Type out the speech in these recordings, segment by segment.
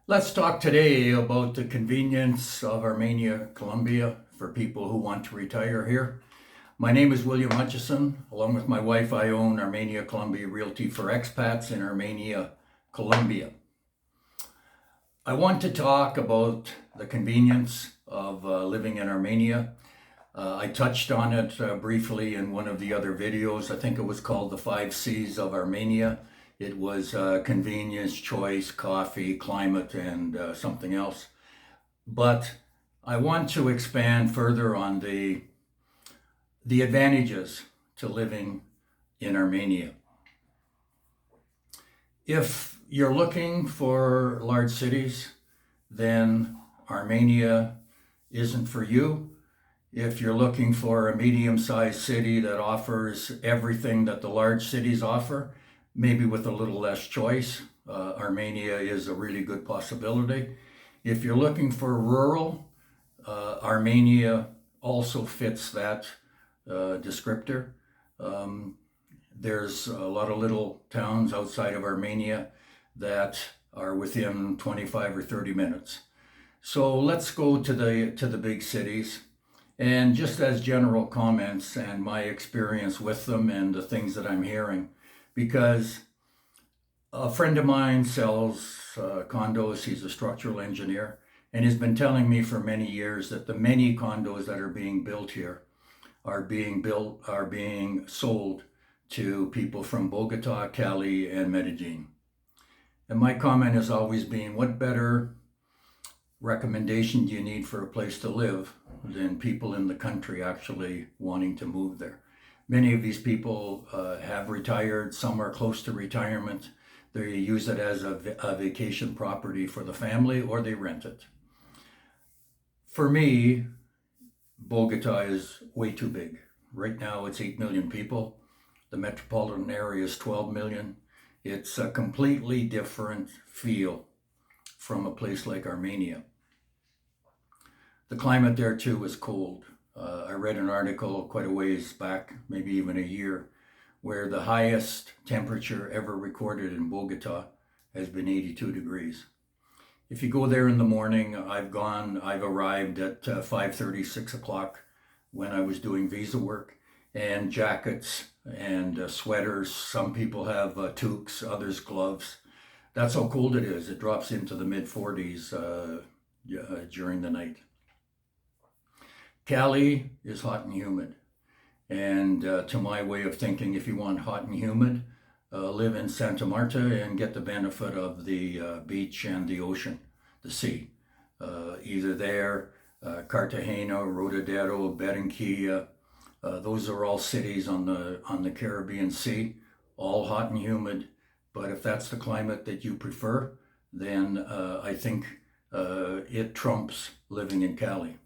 Let's talk today about the convenience of Armenia, Colombia for people who want to retire here. My name is William Hutchison. Along with my wife, I own Armenia Colombia Realty for Expats in Armenia, Colombia. I want to talk about the convenience of living in Armenia. I touched on it briefly in one of the other videos. I think it was called The Five C's of Armenia. It was convenience, choice, coffee, climate, and something else. But I want to expand further on the advantages to living in Armenia. If you're looking for large cities, then Armenia isn't for you. If you're looking for a medium-sized city that offers everything that the large cities offer, maybe with a little less choice, Armenia is a really good possibility. If you're looking for rural, Armenia also fits that descriptor. There's a lot of little towns outside of Armenia that are within 25 or 30 minutes. So let's go to the big cities. And just as general comments and my experience with them and the things that I'm hearing, because a friend of mine sells condos, he's a structural engineer, and he's been telling me for many years that the many condos that are being built here are being sold to people from Bogota, Cali, and Medellin. And my comment has always been, what better recommendation do you need for a place to live than people in the country actually wanting to move there? Many of these people have retired, some are close to retirement. They use it as a vacation property for the family, or they rent it. For me, Bogota is way too big. Right now it's 8 million people. The metropolitan area is 12 million. It's a completely different feel from a place like Armenia. The climate there too is cold. I read an article quite a ways back, maybe even a year, where the highest temperature ever recorded in Bogota has been 82 degrees. If you go there in the morning, I've arrived at 5:30, 6 o'clock when I was doing visa work, and jackets and sweaters. Some people have toques, others gloves. That's how cold it is. It drops into the mid 40s during the night. Cali is hot and humid. And to my way of thinking, if you want hot and humid, live in Santa Marta and get the benefit of the beach and the ocean, the sea. Either there, Cartagena, Rodadero, Barranquilla, those are all cities on the Caribbean Sea, all hot and humid. But if that's the climate that you prefer, then I think it trumps living in Cali.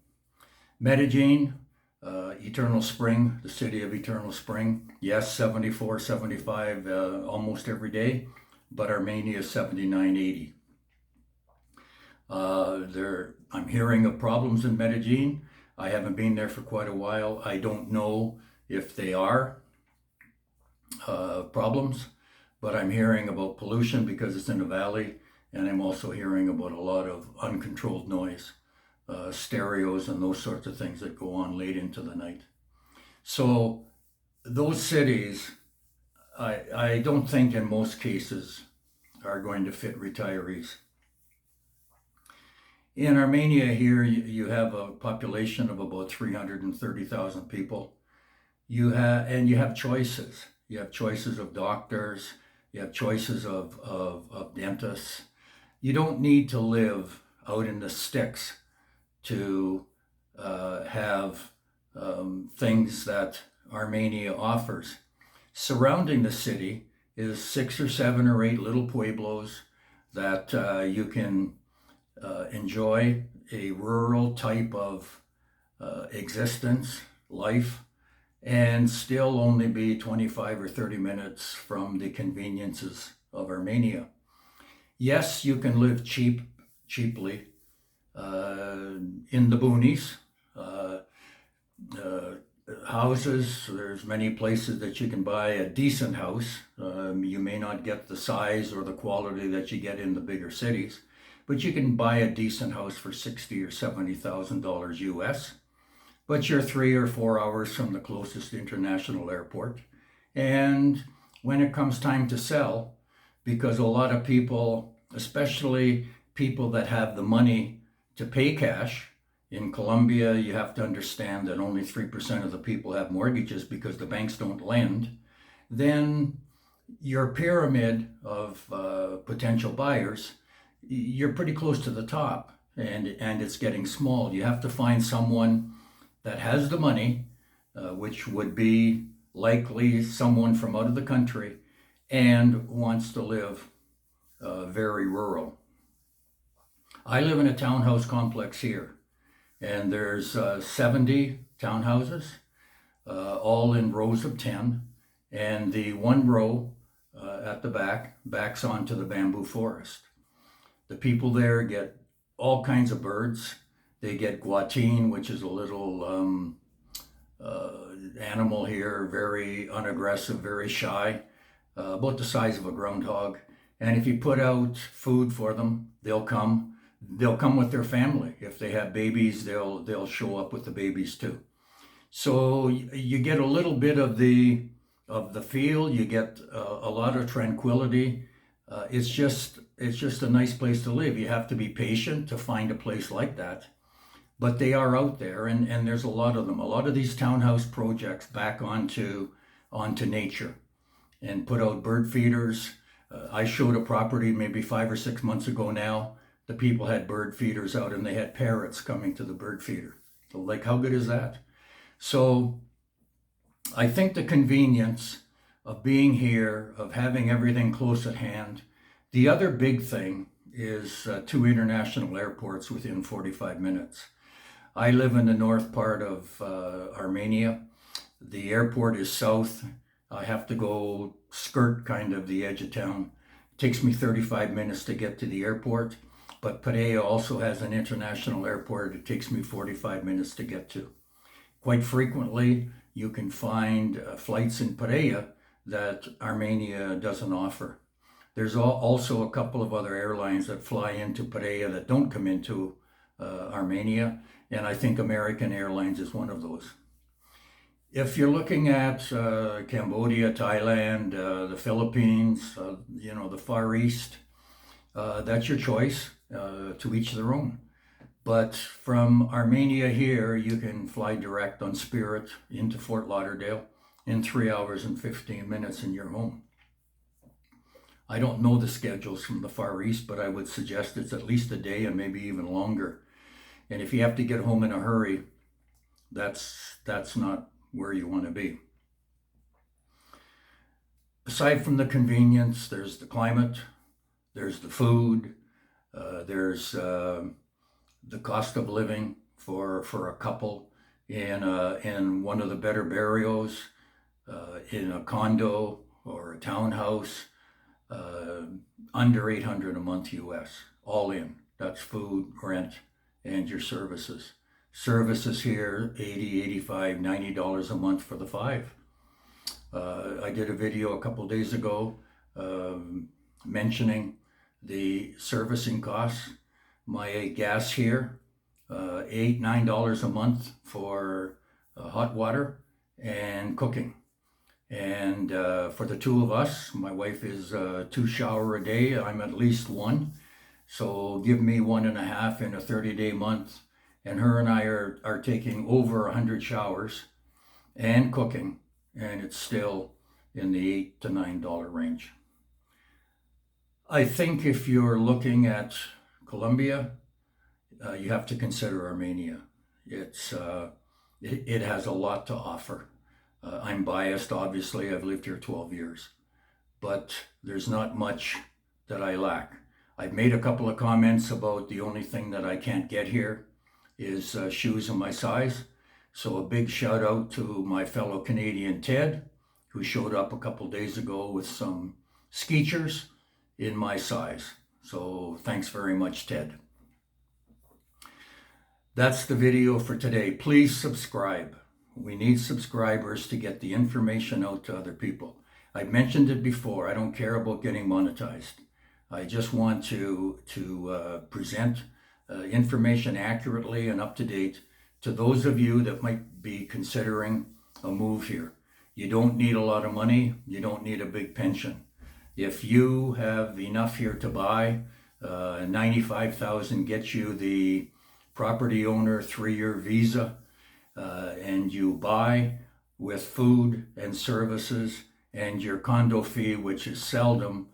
Medellin, Eternal Spring, the city of Eternal Spring. Yes, 74, 75 almost every day, but Armenia is 79, 80. I'm hearing of problems in Medellin. I haven't been there for quite a while. I don't know if they are problems, but I'm hearing about pollution because it's in a valley, and I'm also hearing about a lot of uncontrolled noise. Stereos and those sorts of things that go on late into the night. So those cities, I don't think in most cases are going to fit retirees. In Armenia here, you have a population of about 330,000 people. You have choices. You have choices of doctors. You have choices of dentists. You don't need to live out in the sticks to have things that Armenia offers. Surrounding the city is 6 or 7 or 8 little pueblos that you can enjoy a rural type of existence, life, and still only be 25 or 30 minutes from the conveniences of Armenia. Yes, you can live cheaply in the boonies. Houses, there's many places that you can buy a decent house. You may not get the size or the quality that you get in the bigger cities, but you can buy a decent house for $60,000 or $70,000 US. But you're 3 or 4 hours from the closest international airport. And when it comes time to sell, because a lot of people, especially people that have the money to pay cash, in Colombia, you have to understand that only 3% of the people have mortgages because the banks don't lend. Then your pyramid of potential buyers, you're pretty close to the top, and it's getting small. You have to find someone that has the money, which would be likely someone from out of the country, and wants to live very rural. I live in a townhouse complex here, and there's 70 townhouses, all in rows of 10, and the one row at the back backs onto the bamboo forest. The people there get all kinds of birds. They get guatine, which is a little animal here, very unaggressive, very shy, about the size of a groundhog. And if you put out food for them, they'll come. They'll come with their family. If they have babies, they'll show up with the babies too. So you get a little bit of the feel. You get a lot of tranquility. It's just a nice place to live. You have to be patient to find a place like that, but they are out there, and there's a lot of them. A lot of these townhouse projects back onto nature and put out bird feeders. I showed a property maybe 5 or 6 months ago now. The people had bird feeders out, and they had parrots coming to the bird feeder. So, like, how good is that? So I think the convenience of being here, of having everything close at hand. The other big thing is 2 international airports within 45 minutes. I live in the north part of Armenia. The airport is south. I have to go skirt kind of the edge of town. It takes me 35 minutes to get to the airport, but Pattaya also has an international airport. It takes me 45 minutes to get to. Quite frequently, you can find flights in Pattaya that Armenia doesn't offer. There's also a couple of other airlines that fly into Pattaya that don't come into Armenia, and I think American Airlines is one of those. If you're looking at Cambodia, Thailand, the Philippines, the Far East, that's your choice, to each their own. But from Armenia here, you can fly direct on Spirit into Fort Lauderdale in 3 hours and 15 minutes, and you're home. I don't know the schedules from the Far East, but I would suggest it's at least a day and maybe even longer. And if you have to get home in a hurry, that's not where you want to be. Aside from the convenience, there's the climate, there's the food, there's the cost of living for a couple in one of the better barrios, in a condo or a townhouse, under $800 a month US, all in. That's food, rent, and your services. Services here, $80, $85, $90 a month for the 5. I did a video a couple days ago mentioning the servicing costs. My gas here, $8, $9 a month for hot water and cooking. And for the 2 of us, my wife is 2 shower a day. I'm at least 1. So give me 1.5 in a 30-day month. And her and I are taking over 100 showers and cooking. And it's still in the $8 to $9 range. I think if you're looking at Colombia, you have to consider Armenia. It has a lot to offer. I'm biased, obviously. I've lived here 12 years, but there's not much that I lack. I've made a couple of comments about the only thing that I can't get here is shoes in my size. So a big shout out to my fellow Canadian Ted, who showed up a couple days ago with some Skeechers in my size. So thanks very much, Ted. That's the video for today. Please subscribe. We need subscribers to get the information out to other people. I've mentioned it before. I don't care about getting monetized. I just want to present information accurately and up to date to those of you that might be considering a move here. You don't need a lot of money. You don't need a big pension. If you have enough here to buy, 95,000 gets you the property owner 3-year visa, and you buy with food and services and your condo fee, which is seldom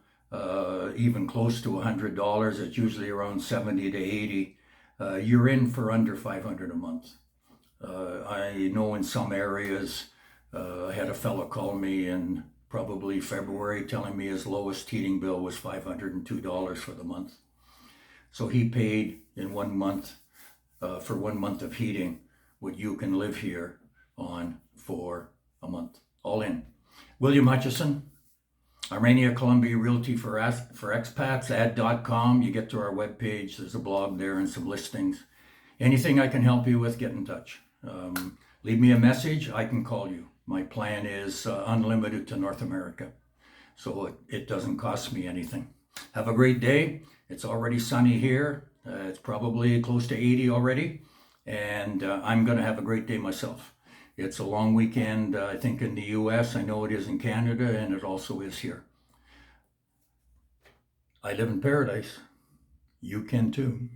even close to $100. It's usually around 70 to 80. You're in for under 500 a month. I know in some areas, I had a fellow call me in probably February telling me his lowest heating bill was $502 for the month. So he paid in 1 month, for 1 month of heating, what you can live here on for a month, all in. William Hutchison, Armenia, Colombia Realty for Expats, ad.com. You get to our webpage, there's a blog there and some listings. Anything I can help you with, get in touch. Leave me a message, I can call you. My plan is unlimited to North America, so it doesn't cost me anything. Have a great day. It's already sunny here. It's probably close to 80 already, and I'm going to have a great day myself. It's a long weekend, I think, in the US. I know it is in Canada, and it also is here. I live in paradise. You can too.